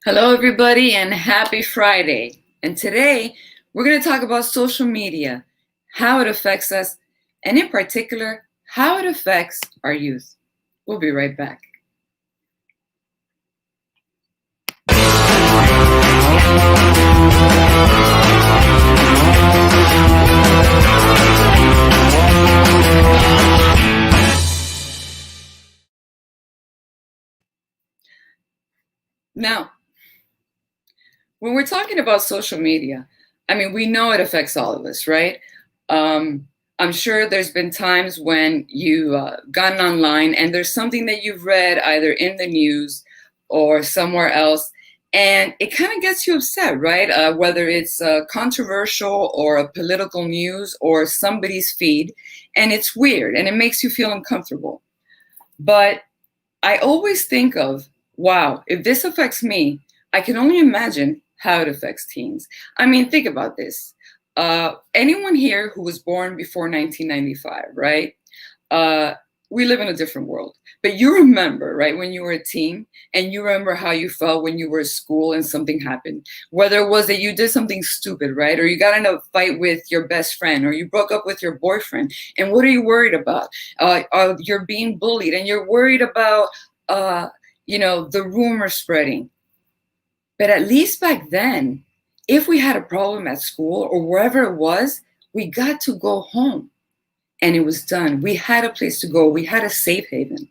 Hello, everybody, and happy Friday. And today, we're going to talk about social media, how it affects us, and in particular, how it affects our youth. We'll be right back. Now, when we're talking about social media, we know it affects all of us, right? Um, I'm sure there's been times when you gotten online and there's something that you've read either in the news or somewhere else, and it kind of gets you upset, right? Whether it's controversial or a political news or somebody's feed, and it's weird and it makes you feel uncomfortable. But I always think of, wow, if this affects me, I can only imagine how it affects teens. Think about this. Anyone here who was born before 1995, right? Uh, we live in a different world. But you remember, right, when you were a teen, and you remember how you felt when you were at school and something happened. Whether it was that you did something stupid, right, or you got in a fight with your best friend, or you broke up with your boyfriend. And what are you worried about? You're being bullied, and you're worried about, the rumor spreading. But at least back then, if we had a problem at school or wherever it was, we got to go home and it was done. We had a place to go. We had a safe haven.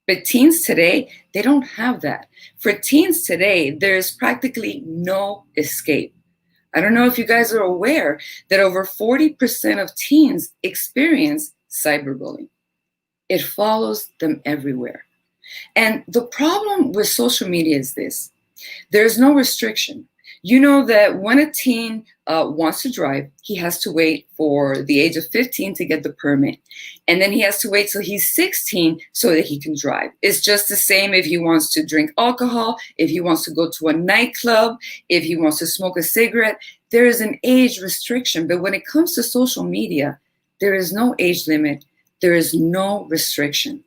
But teens today, they don't have that. For teens today, there's practically no escape. I don't know if you guys are aware that over 40% of teens experience cyberbullying. It follows them everywhere. And the problem with social media is this: there's no restriction. You know that when a teen wants to drive, he has to wait for the age of 15 to get the permit. And then he has to wait till he's 16 so that he can drive. It's just the same if he wants to drink alcohol, if he wants to go to a nightclub, if he wants to smoke a cigarette. There is an age restriction. But when it comes to social media, there is no age limit. There is no restriction.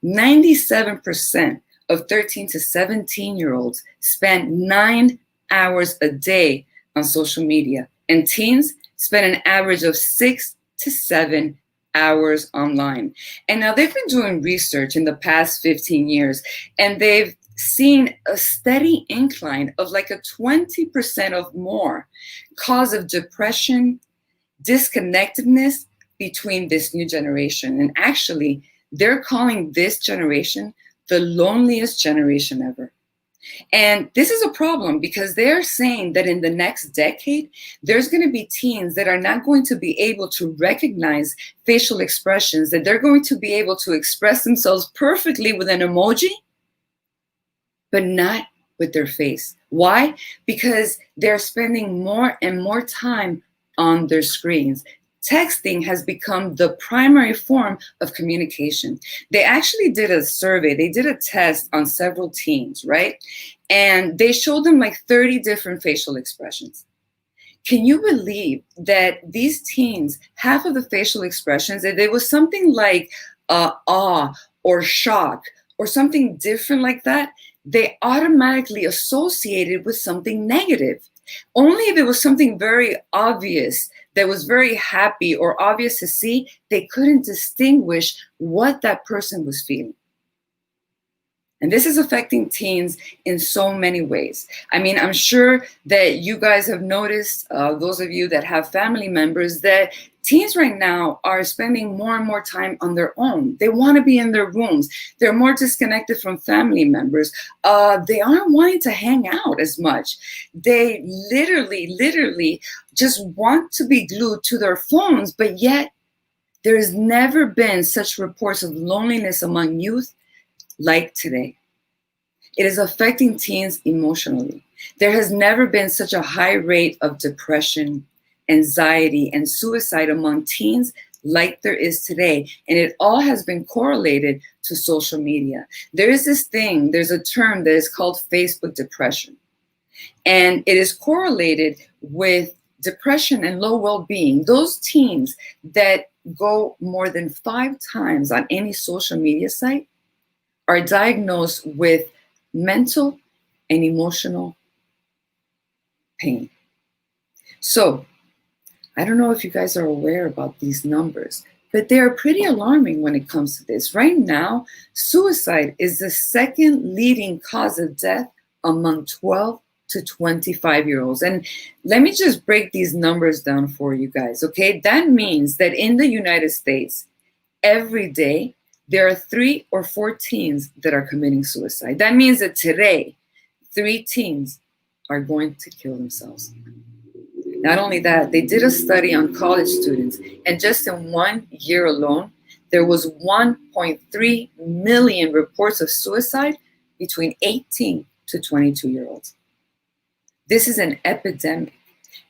97% of 13 to 17-year-olds spend 9 hours a day on social media, and teens spend an average of 6 to 7 hours online. And now they've been doing research in the past 15 years, and they've seen a steady incline of like a 20% of more cause of depression, disconnectedness between this new generation. And actually, they're calling this generation the loneliest generation ever. And this is a problem because they're saying that in the next decade, there's going to be teens that are not going to be able to recognize facial expressions, that they're going to be able to express themselves perfectly with an emoji, but not with their face. Why? Because they're spending more and more time on their screens. Texting has become the primary form of communication. They actually did a survey, they did a test on several teens, right? And they showed them like 30 different facial expressions. Can you believe that these teens, half of the facial expressions, that there was something like awe or shock or something different like that, they automatically associated with something negative. Only if it was something very obvious that was very happy or obvious to see, they couldn't distinguish what that person was feeling. And this is affecting teens in so many ways. I'm sure that you guys have noticed, those of you that have family members, that teens right now are spending more and more time on their own. They want to be in their rooms. They're more disconnected from family members. They aren't wanting to hang out as much. They literally just want to be glued to their phones, but yet there has never been such reports of loneliness among youth like today. It is affecting teens emotionally. There has never been such a high rate of depression, anxiety, and suicide among teens like there is today. And it all has been correlated to social media. There's a term that is called Facebook depression. And it is correlated with depression and low well-being. Those teens that go more than 5 times on any social media site are diagnosed with mental and emotional pain. So, I don't know if you guys are aware about these numbers, but they are pretty alarming when it comes to this. Right now, suicide is the second leading cause of death among 12 to 25-year-olds. And let me just break these numbers down for you guys, okay? That means that in the United States, every day, there are 3 or 4 teens that are committing suicide. That means that today, 3 teens are going to kill themselves. Not only that, they did a study on college students, and just in 1 year alone, there was 1.3 million reports of suicide between 18 to 22-year-olds. This is an epidemic.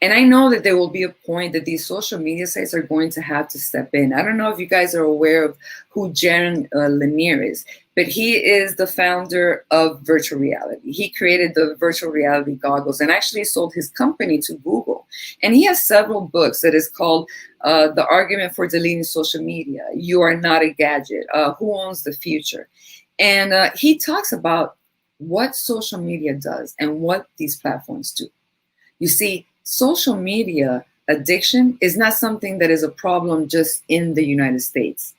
And I know that there will be a point that these social media sites are going to have to step in. I don't know if you guys are aware of who Jaron Lanier is, but he is the founder of virtual reality. He created the virtual reality goggles and actually sold his company to Google. And he has several books that is called The Argument for Deleting Social Media, You Are Not a Gadget, Who Owns the Future? And he talks about what social media does and what these platforms do. You see, social media addiction is not something that is a problem just in the United States.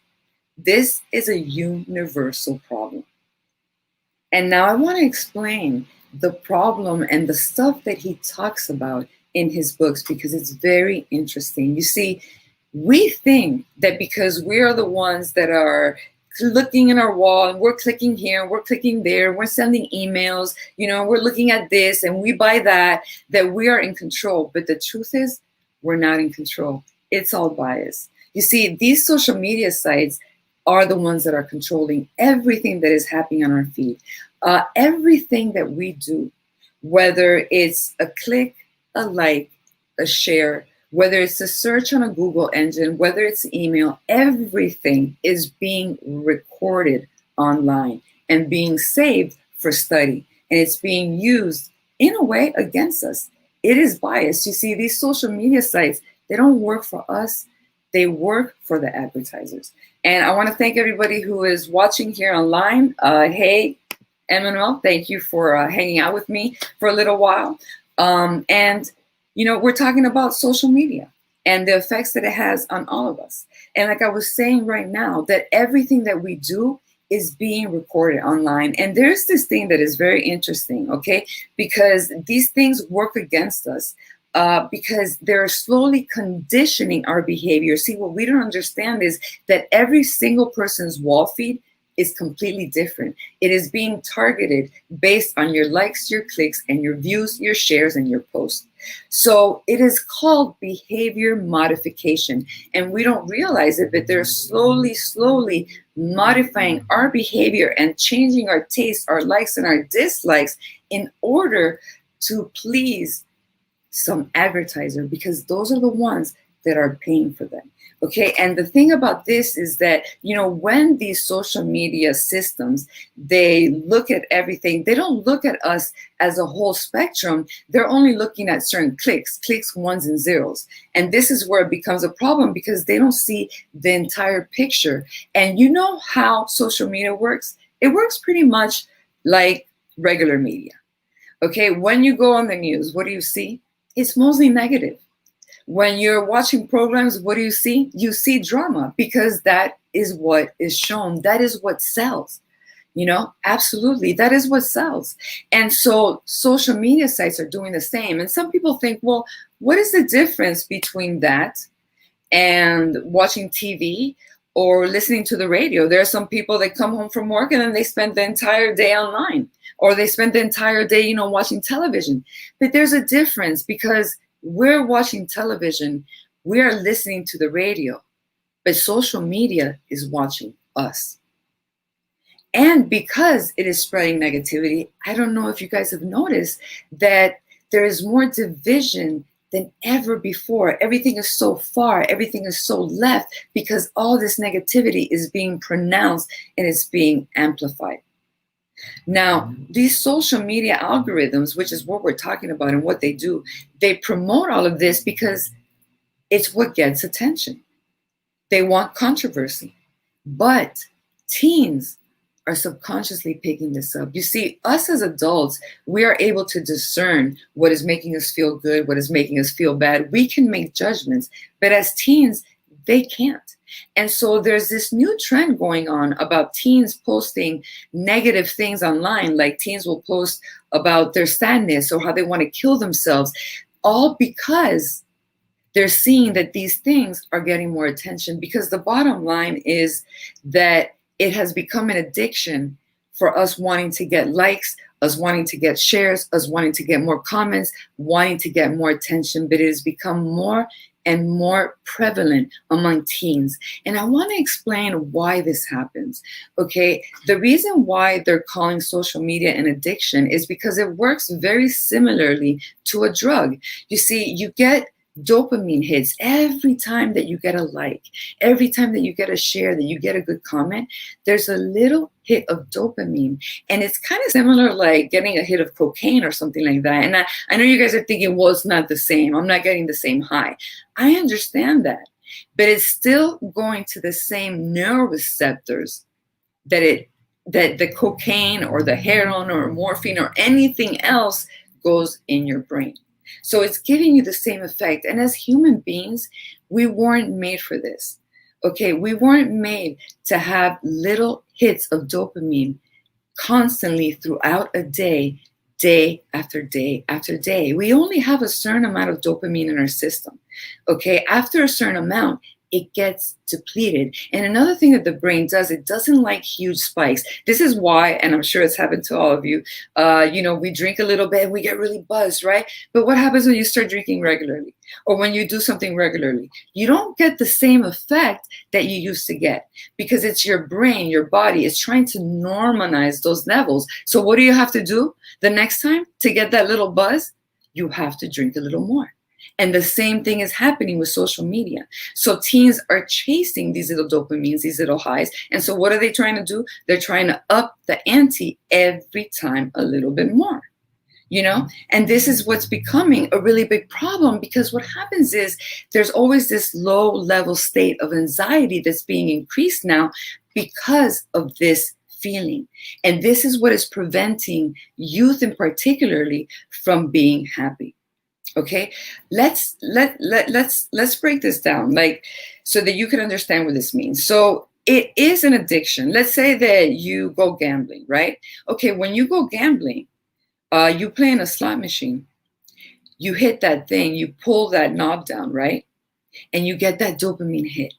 This is a universal problem. And now I want to explain the problem and the stuff that he talks about in his books because it's very interesting. You see, we think that because we are the ones that are looking in our wall and we're clicking here, we're clicking there, we're sending emails, we're looking at this and we buy that we are in control. But the truth is, we're not in control. It's all bias. You see, these social media sites are the ones that are controlling everything that is happening on our feed. Everything that we do, whether it's a click, a like, a share, whether it's a search on a Google engine, whether it's email, everything is being recorded online and being saved for study. And it's being used in a way against us. It is biased. You see, these social media sites, they don't work for us. They work for the advertisers. And I want to thank everybody who is watching here online. Hey, Emmanuel, thank you for hanging out with me for a little while. We're talking about social media and the effects that it has on all of us. And like I was saying right now, that everything that we do is being recorded online. And there's this thing that is very interesting, okay? Because these things work against us because they're slowly conditioning our behavior. See, what we don't understand is that every single person's wall feed is completely different. It is being targeted based on your likes, your clicks, and your views, your shares, and your posts. So it is called behavior modification. And we don't realize it, but they're slowly modifying our behavior and changing our tastes, our likes, and our dislikes in order to please some advertiser, because those are the ones that are paying for them. Okay, and the thing about this is that, when these social media systems, they look at everything, they don't look at us as a whole spectrum. They're only looking at certain clicks, ones and zeros. And this is where it becomes a problem because they don't see the entire picture. And you know how social media works? It works pretty much like regular media. Okay, when you go on the news, what do you see? It's mostly negative. When you're watching programs, what do you see? You see drama because that is what is shown. That is what sells. Absolutely. That is what sells. And so social media sites are doing the same. And some people think, well, what is the difference between that and watching TV or listening to the radio? There are some people that come home from work and then they spend the entire day online, or they spend the entire day, watching television. But there's a difference because we're watching television, we are listening to the radio, but social media is watching us. And because it is spreading negativity, I don't know if you guys have noticed that there is more division than ever before. Everything is so far, everything is so left because all this negativity is being pronounced and it's being amplified. Now, these social media algorithms, which is what we're talking about and what they do, they promote all of this because it's what gets attention. They want controversy. But teens are subconsciously picking this up. You see, us as adults, we are able to discern what is making us feel good, what is making us feel bad. We can make judgments, but as teens, they can't. And so there's this new trend going on about teens posting negative things online, like teens will post about their sadness or how they want to kill themselves, all because they're seeing that these things are getting more attention. Because the bottom line is that it has become an addiction for us wanting to get likes, us wanting to get shares, us wanting to get more comments, wanting to get more attention. But it has become more and more prevalent among teens. And I want to explain why this happens. Okay, the reason why they're calling social media an addiction is because it works very similarly to a drug. You see, you get dopamine hits every time that you get a like, every time that you get a share, that you get a good comment. There's a little hit of dopamine, and it's kind of similar like getting a hit of cocaine or something like that. And I know you guys are thinking, well, it's not the same, I'm not getting the same high. I understand that, but it's still going to the same neuroreceptors that the cocaine or the heroin or morphine or anything else goes in your brain. So it's giving you the same effect. And as human beings, we weren't made for this. Okay, we weren't made to have little hits of dopamine constantly throughout a day, day after day after day. We only have a certain amount of dopamine in our system. Okay, after a certain amount, it gets depleted. And another thing that the brain does, it doesn't like huge spikes. This is why, and I'm sure it's happened to all of you, we drink a little bit and we get really buzzed, right? But what happens when you start drinking regularly or when you do something regularly? You don't get the same effect that you used to get because it's your brain, your body is trying to normalize those levels. So what do you have to do the next time to get that little buzz? You have to drink a little more. And the same thing is happening with social media. So teens are chasing these little dopamines, these little highs. And so what are they trying to do? They're trying to up the ante every time a little bit more, And this is what's becoming a really big problem, because what happens is there's always this low level state of anxiety that's being increased now because of this feeling. And this is what is preventing youth in particularly from being happy. Okay, let's break this down, so that you can understand what this means. So it is an addiction. Let's say that you go gambling, right? Okay, when you go gambling, you play in a slot machine. You hit that thing, you pull that knob down, right? And you get that dopamine hit,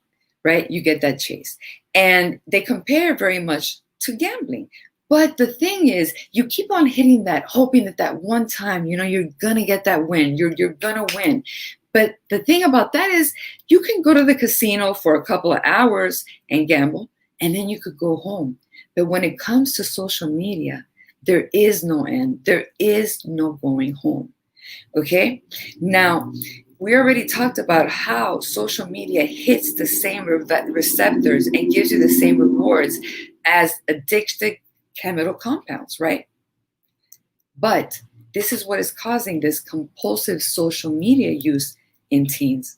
right? You get that chase. And they compare very much to gambling. But the thing is, you keep on hitting that, hoping that one time, you're going to get that win. You're going to win. But the thing about that is you can go to the casino for a couple of hours and gamble, and then you could go home. But when it comes to social media, there is no end. There is no going home. Okay? Now, we already talked about how social media hits the same receptors and gives you the same rewards as addictive chemical compounds, right? But this is what is causing this compulsive social media use in teens.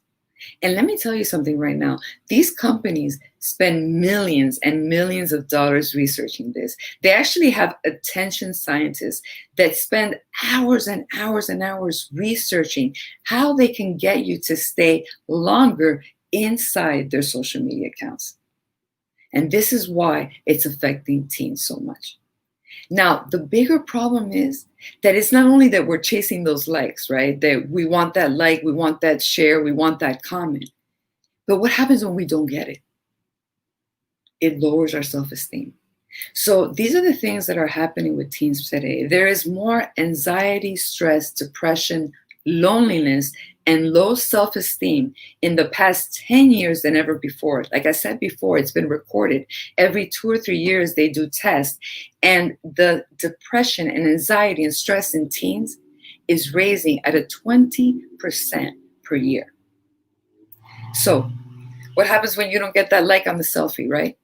And let me tell you something right now. These companies spend millions and millions of dollars researching this. They actually have attention scientists that spend hours and hours and hours researching how they can get you to stay longer inside their social media accounts. And this is why it's affecting teens so much. Now, the bigger problem is that it's not only that we're chasing those likes, right? That we want that like, we want that share, we want that comment. But what happens when we don't get it? It lowers our self-esteem. So these are the things that are happening with teens today. There is more anxiety, stress, depression, loneliness, and low self-esteem in the past 10 years than ever before. Like I said before, it's been recorded. Every 2 or 3 years, they do tests. And the depression and anxiety and stress in teens is raising at a 20% per year. So what happens when you don't get that like on the selfie, right?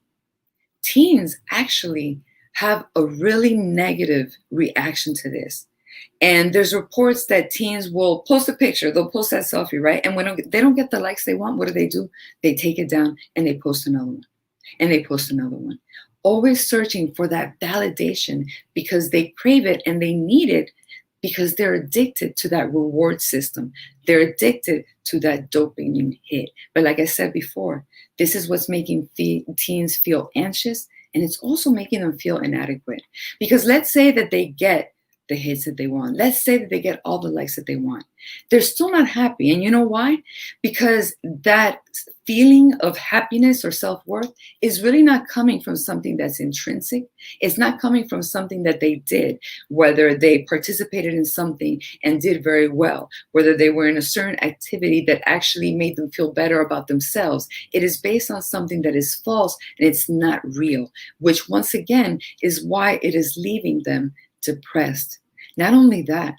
Teens actually have a really negative reaction to this. And there's reports that teens will post a picture, they'll post that selfie, right? And when they don't get the likes they want, what do? They take it down and they post another one. And they post another one. always searching for that validation because they crave it and they need it because they're addicted to that reward system. They're addicted to that dopamine hit. But like I said before, this is what's making teens feel anxious, and it's also making them feel inadequate. Because let's say that they get the hits that they want. Let's say that they get all the likes that they want. They're still not happy. And you know why? Because that feeling of happiness or self-worth is really not coming from something that's intrinsic. It's not coming from something that they did, whether they participated in something and did very well, whether they were in a certain activity that actually made them feel better about themselves. It is based on something that is false and it's not real, which once again is why it is leaving them depressed. Not only that,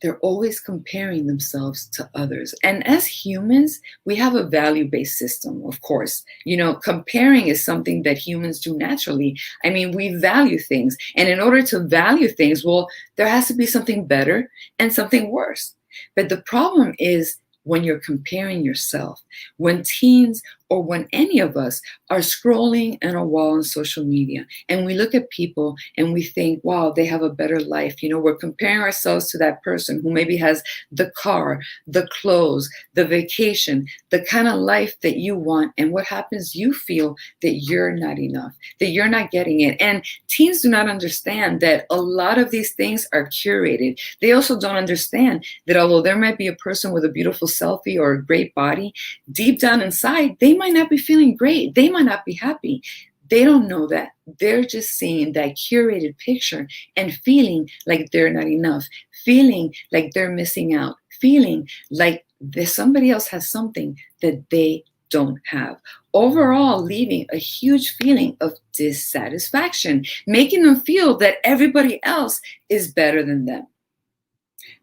they're always comparing themselves to others. And as humans, we have a value-based system, of course. You know, comparing is something that humans do naturally. I mean, we value things. And in order to value things, well, there has to be something better and something worse. But the problem is when you're comparing yourself, when teens or when any of us are scrolling on a wall on social media and we look at people and we think, wow, they have a better life. You know, we're comparing ourselves to that person who maybe has the car, the clothes, the vacation, the kind of life that you want. And what happens? You feel that you're not enough, that you're not getting it. And teens do not understand that a lot of these things are curated. They also don't understand that although there might be a person with a beautiful selfie or a great body, deep down inside, they might not be feeling great. They might not be happy. They don't know that. They're just seeing that curated picture and feeling like they're not enough, feeling like they're missing out, feeling like somebody else has something that they don't have. Overall, leaving a huge feeling of dissatisfaction, making them feel that everybody else is better than them.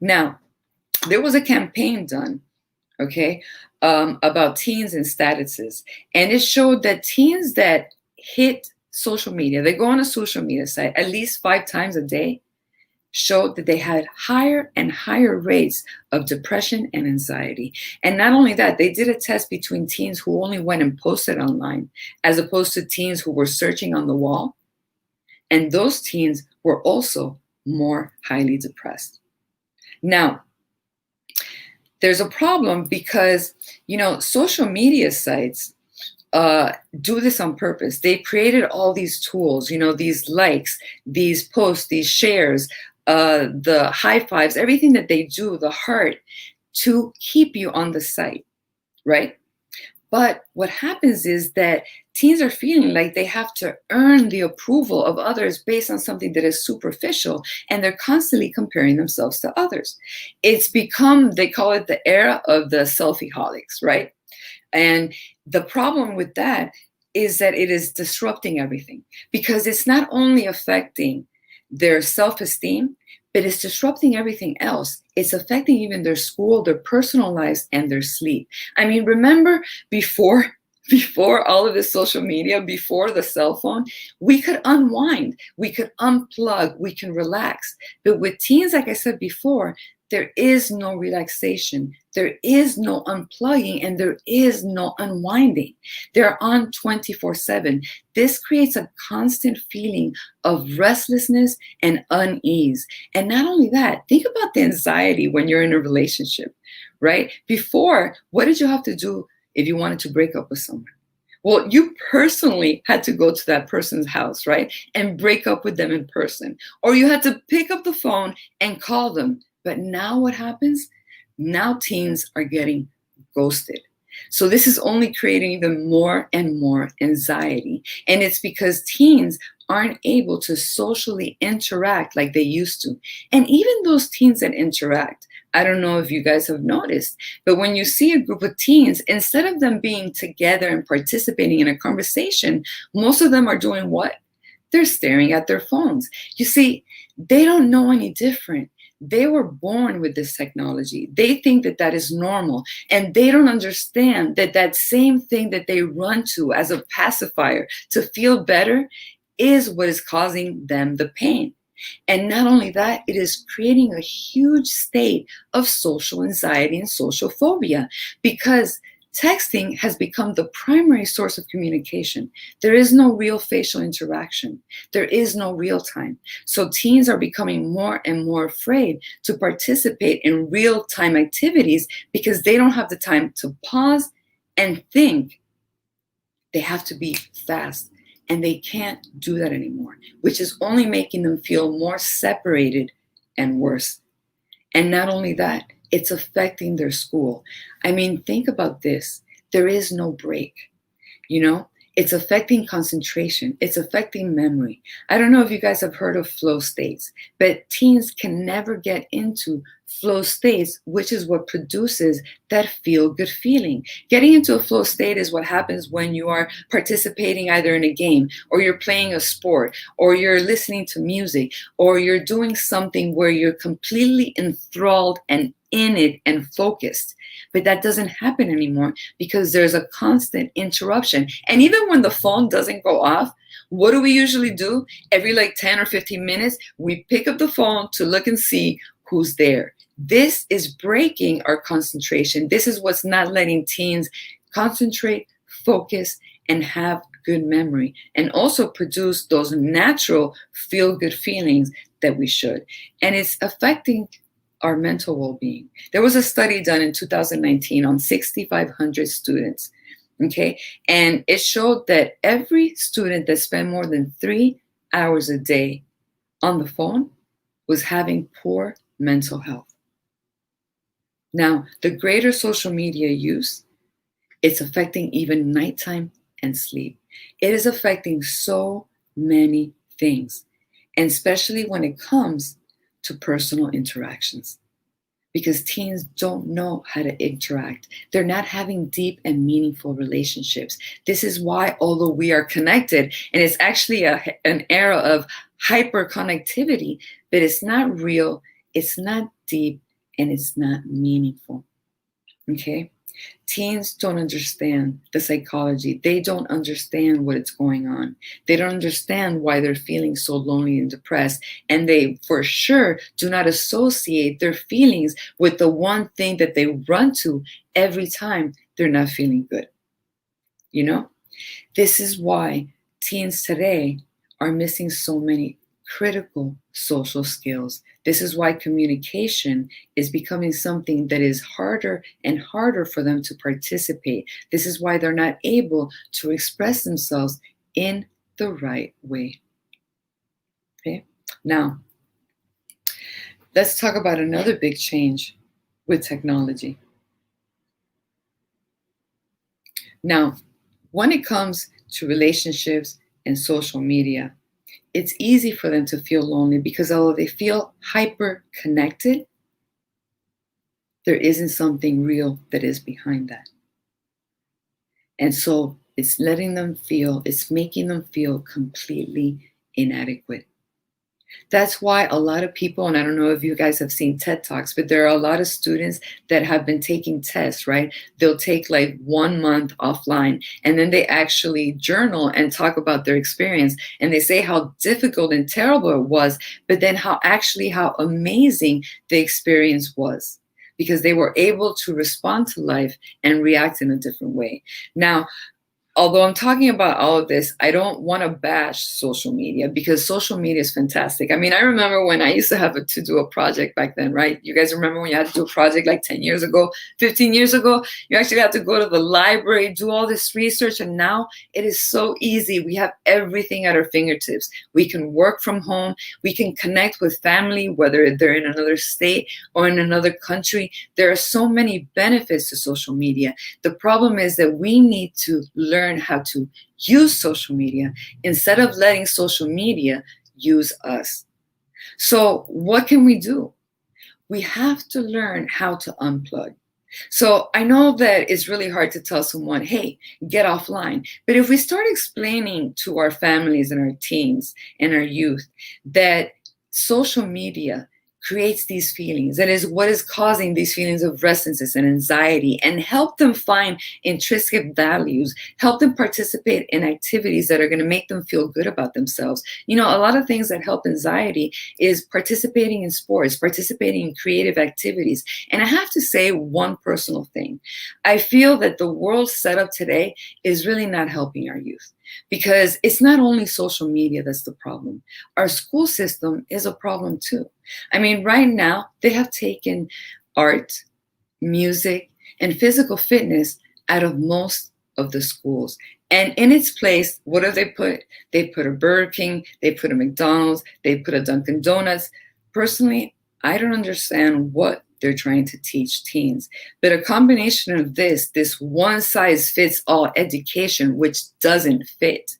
Now, there was a campaign done, okay, about teens and statuses. And it showed that teens that hit social media, they go on a social media site at least 5 times a day, showed that they had higher and higher rates of depression and anxiety. And not only that, they did a test between teens who only went and posted online, as opposed to teens who were searching on the wall. And those teens were also more highly depressed. Now, there's a problem because, you know, social media sites do this on purpose. They created all these tools, you know, these likes, these posts, these shares, the high fives, everything that they do, the heart, to keep you on the site, right? But what happens is that teens are feeling like they have to earn the approval of others based on something that is superficial, and they're constantly comparing themselves to others. It's become, they call it the era of the selfie-holics, right? And the problem with that is that it is disrupting everything, because it's not only affecting their self-esteem, but it's disrupting everything else. It's affecting even their school, their personal lives, and their sleep. I mean, remember before all of this social media, before the cell phone, we could unwind, we could unplug, we can relax. But with teens, like I said before, there is no relaxation, there is no unplugging, and there is no unwinding. They're on 24/7. This creates a constant feeling of restlessness and unease. And not only that, think about the anxiety when you're in a relationship, right? Before, what did you have to do if you wanted to break up with someone? Well, you personally had to go to that person's house, right? And break up with them in person. Or you had to pick up the phone and call them. But now what happens? Now teens are getting ghosted. So this is only creating even more and more anxiety. And it's because teens aren't able to socially interact like they used to. And even those teens that interact, I don't know if you guys have noticed, but when you see a group of teens, instead of them being together and participating in a conversation, most of them are doing what? They're staring at their phones. You see, they don't know any different. They were born with this technology. They think that that is normal. And they don't understand that that same thing that they run to as a pacifier to feel better is what is causing them the pain. And not only that, it is creating a huge state of social anxiety and social phobia, because Texting has become the primary source of communication. There is no real facial interaction. There is no real time. So teens are becoming more and more afraid to participate in real time activities because they don't have the time to pause and think. They have to be fast, and they can't do that anymore, which is only making them feel more separated and worse. And not only that, it's affecting their school. I mean, think about this. There is no break, you know? It's affecting concentration. It's affecting memory. I don't know if you guys have heard of flow states, but teens can never get into flow states, which is what produces that feel-good feeling. Getting into a flow state is what happens when you are participating either in a game, or you're playing a sport, or you're listening to music, or you're doing something where you're completely enthralled and in it and focused. But that doesn't happen anymore because there's a constant interruption. And even when the phone doesn't go off, what do we usually do? Every like 10 or 15 minutes, we pick up the phone to look and see who's there. This is breaking our concentration. This is what's not letting teens concentrate, focus, and have good memory, and also produce those natural feel-good feelings that we should. And it's affecting our mental well-being. There was a study done in 2019 on 6,500 students, okay? And it showed that every student that spent more than 3 hours a day on the phone was having poor mental health. Now, the greater social media use, it's affecting even nighttime and sleep. It is affecting so many things, and especially when it comes to personal interactions, because teens don't know how to interact. They're not having deep and meaningful relationships. This is why, although we are connected, and it's actually an era of hyper connectivity, but it's not real, it's not deep, and it's not meaningful. Okay? Teens don't understand the psychology. They don't understand what's going on. They don't understand why they're feeling so lonely and depressed. And they, for sure, do not associate their feelings with the one thing that they run to every time they're not feeling good. You know? This is why teens today are missing so many critical social skills. This is why communication is becoming something that is harder and harder for them to participate. This is why they're not able to express themselves in the right way. Okay? Now, let's talk about another big change with technology. Now, when it comes to relationships and social media, it's easy for them to feel lonely because although they feel hyper connected, there isn't something real that is behind that. And so it's letting them feel, it's making them feel completely inadequate. That's why a lot of people, and I don't know if you guys have seen TED Talks, but there are a lot of students that have been taking tests, right? They'll take like 1 month offline, and then they actually journal and talk about their experience. And they say how difficult and terrible it was, but then how amazing the experience was, because they were able to respond to life and react in a different way. Now, although I'm talking about all of this, I don't want to bash social media because social media is fantastic. I mean, I remember when I used to do a project back then, right? You guys remember when you had to do a project like 10 years ago, 15 years ago? You actually had to go to the library, do all this research, and now it is so easy. We have everything at our fingertips. We can work from home. We can connect with family, whether they're in another state or in another country. There are so many benefits to social media. The problem is that we need to learn how to use social media instead of letting social media use us. So what can we do? We have to learn how to unplug. So I know that it's really hard to tell someone, hey, get offline. But if we start explaining to our families and our teens and our youth that social media creates these feelings, that is what is causing these feelings of restlessness and anxiety, and help them find intrinsic values, help them participate in activities that are going to make them feel good about themselves. A lot of things that help anxiety is participating in sports, participating in creative activities. And I have to say one personal thing. I feel that the world setup today is really not helping our youth, because it's not only social media that's the problem. Our school system is a problem too. Right now, they have taken art, music, and physical fitness out of most of the schools. And in its place, what do they put? They put a Burger King, they put a McDonald's, they put a Dunkin' Donuts. Personally, I don't understand what they're trying to teach teens. But a combination of this one-size-fits-all education, which doesn't fit,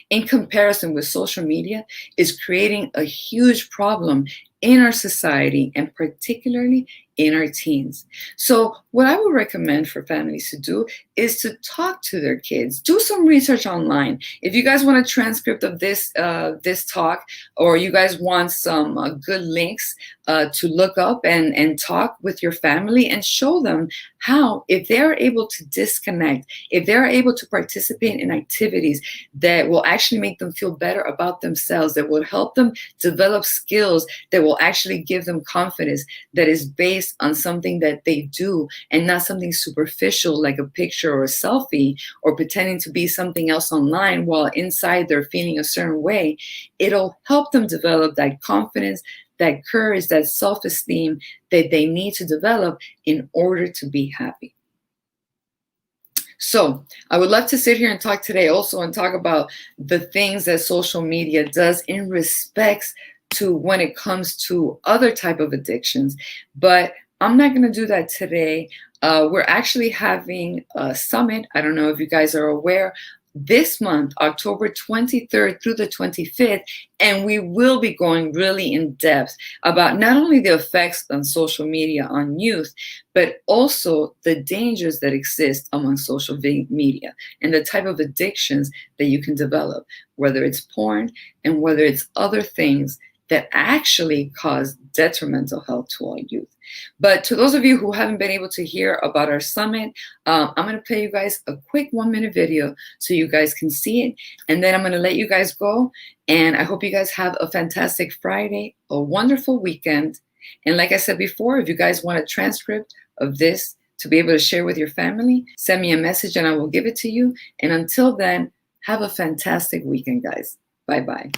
in comparison with social media, is creating a huge problem in our society, and particularly in our teens. So what I would recommend for families to do is to talk to their kids, do some research online. If you guys want a transcript of this talk, or you guys want some good links to look up and talk with your family and show them how, if they're able to disconnect, if they're able to participate in activities that will actually make them feel better about themselves, that will help them develop skills that will actually give them confidence, that is based on something that they do and not something superficial like a picture or a selfie, or pretending to be something else online while inside they're feeling a certain way, it'll help them develop that confidence, that courage, that self-esteem that they need to develop in order to be happy. So I would love to sit here and talk today also and talk about the things that social media does in respects to when it comes to other type of addictions, but I'm not going to do that today. We're actually having a summit. I don't know if you guys are aware, this month, October 23rd through the 25th, and we will be going really in depth about not only the effects on social media on youth, but also the dangers that exist among social media and the type of addictions that you can develop, whether it's porn and whether it's other things that actually cause detrimental health to all youth. But to those of you who haven't been able to hear about our summit, I'm going to play you guys a quick 1-minute video so you guys can see it. And then I'm going to let you guys go. And I hope you guys have a fantastic Friday, a wonderful weekend. And like I said before, if you guys want a transcript of this to be able to share with your family, send me a message and I will give it to you. And until then, have a fantastic weekend, guys. Bye-bye.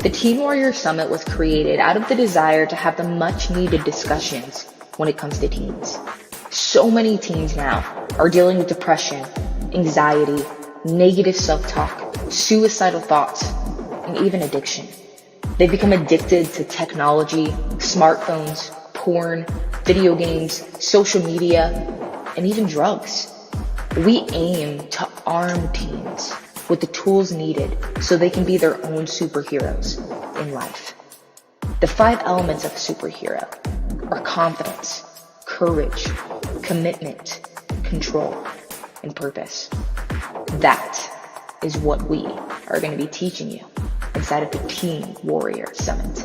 The Teen Warrior Summit was created out of the desire to have the much needed discussions when it comes to teens. So many teens now are dealing with depression, anxiety, negative self-talk, suicidal thoughts, and even addiction. They've become addicted to technology, smartphones, porn, video games, social media, and even drugs. We aim to arm teens with the tools needed so they can be their own superheroes in life. The 5 elements of a superhero are confidence, courage, commitment, control, and purpose. That is what we are going to be teaching you inside of the Teen Warrior Summit.